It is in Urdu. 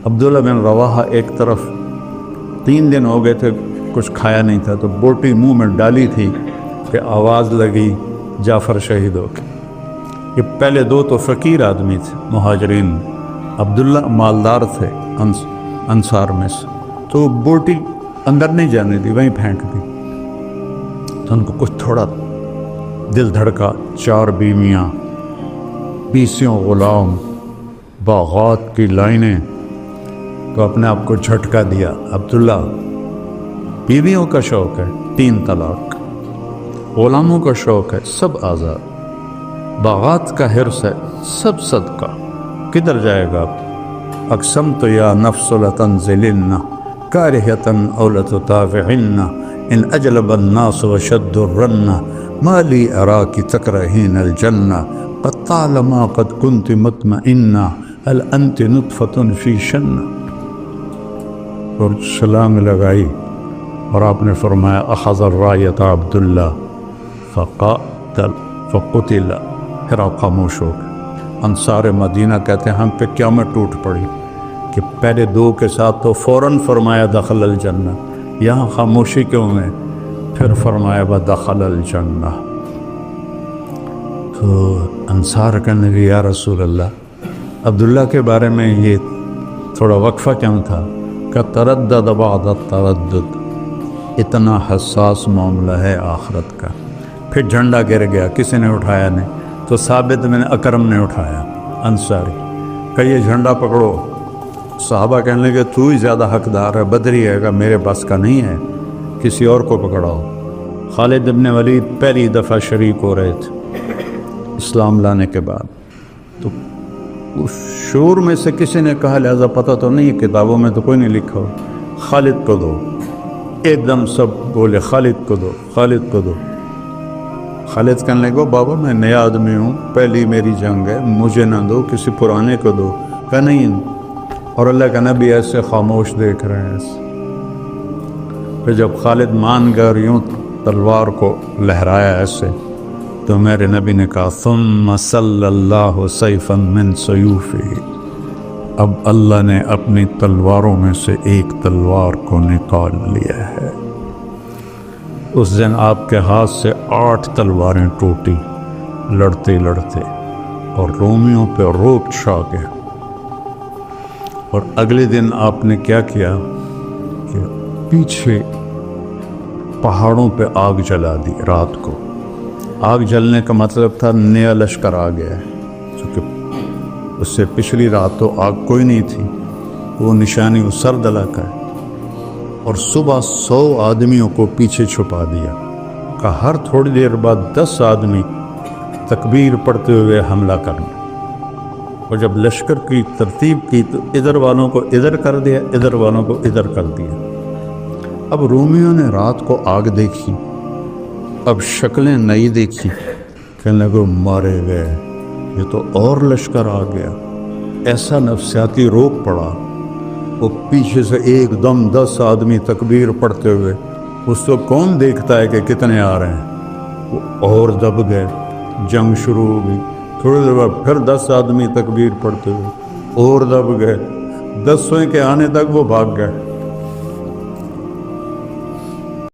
عبداللہ بن رواحہ ایک طرف 3 دن ہو گئے تھے کچھ کھایا نہیں تھا، تو بوٹی منہ میں ڈالی تھی کہ آواز لگی جعفر شہید ہو گئے۔ یہ پہلے 2 تو فقیر آدمی تھے مہاجرین، عبداللہ مالدار تھے انصار میں سے، تو بوٹی اندر نہیں جانے دی، وہیں پھینک دی۔ تو ان کو کچھ تھوڑا دل دھڑکا، 4 بیویاں، 20 غلام، باغات کی لائنیں، تو اپنے آپ کو جھٹکا دیا۔ عبداللہ بیویوں کا شوق ہے 3 طلاق، غلاموں کا شوق ہے سب آزاد، باغات کا حرص ہے سب صدقہ، کدھر جائے گا آپ؟ اقسمت یا نفس لتنزلن کارہتن او لتطاوعن ان اجلب الناس وشد الرن ما لی اراکی تکرہین الجنہ قد طالما قد کنت مطمئنہ هل انت نطفۃ فی شنہ۔ اور چھلانگ لگائی اور آپ نے فرمایا اخذ الرایۃ عبداللہ فقتل، پھر آپ خاموش ہو گئے۔ انصار مدینہ کہتے ہیں ہم پہ قیامت ٹوٹ پڑی کہ پہلے 2 کے ساتھ تو فوراً فرمایا دخل الجنہ، یہاں خاموشی کیوں ہے؟ پھر فرمایا بدخل الجنہ۔ تو انصار کہنے لگے یا رسول اللہ، عبداللہ کے بارے میں یہ تھوڑا وقفہ کیوں تھا؟ کہ تردد بعد التردد، اتنا حساس معاملہ ہے آخرت کا۔ پھر جھنڈا گر گیا، کسی نے اٹھایا نہیں، تو ثابت بن اکرم نے اٹھایا، انصاری، کہ یہ جھنڈا پکڑو۔ صحابہ کہنے لگے تو ہی زیادہ حقدار ہے، بدری ہے، کہ میرے بس کا نہیں ہے، کسی اور کو پکڑاؤ۔ خالد بن ولید پہلی دفعہ شریک ہو رہے تھے اسلام لانے کے بعد، تو اس شور میں سے کسی نے کہا لہذا پتہ تو نہیں، کتابوں میں تو کوئی نہیں لکھا ہو، خالد کو دو۔ ایک دم سب بولے خالد کو دو، خالد کو دو۔ خالد کہنے لگے بابا میں نیا آدمی ہوں، پہلی میری جنگ ہے، مجھے نہ دو، کسی پرانے کو دو۔ کہا نہیں، اور اللہ کا نبی ایسے خاموش دیکھ رہے ہیں ایسے۔ پھر جب خالد مان گئے اور یوں تلوار کو لہرایا ایسے، تو میرے نبی نے کہا ثم صلی اللہ سیفا من سیوفہ، اب اللہ نے اپنی تلواروں میں سے ایک تلوار کو نکال لیا ہے۔ اس دن آپ کے ہاتھ سے 8 تلواریں ٹوٹی لڑتے لڑتے، اور رومیوں پہ روب چھا گیا۔ اور اگلے دن آپ نے کیا کیا کہ پیچھے پہاڑوں پہ آگ جلا دی رات کو۔ آگ جلنے کا مطلب تھا نیا لشکر آ گیا ہے، چونکہ اس سے پچھلی رات تو آگ کوئی نہیں تھی، وہ نشانی وہ سرد علاقہ ہے۔ اور صبح 100 آدمیوں کو پیچھے چھپا دیا، کہ ہر تھوڑی دیر بعد 10 آدمی تکبیر پڑھتے ہوئے حملہ کرنا۔ اور جب لشکر کی ترتیب کی تو ادھر والوں کو ادھر کر دیا، ادھر والوں کو ادھر کر دیا۔ اب رومیوں نے رات کو آگ دیکھی، اب شکلیں نئی دیکھی، کہنے لگے مارے گئے، یہ تو اور لشکر آ گیا۔ ایسا نفسیاتی روک پڑا، وہ پیچھے سے ایک دم 10 آدمی تکبیر پڑھتے ہوئے، اس کو کون دیکھتا ہے کہ کتنے آ رہے ہیں، وہ اور دب گئے، جنگ شروع ہو گئی۔ تھوڑی دیر بعد پھر 10 آدمی تکبیر پڑھتے ہوئے اور دب گئے، 10 کے آنے تک وہ بھاگ گئے۔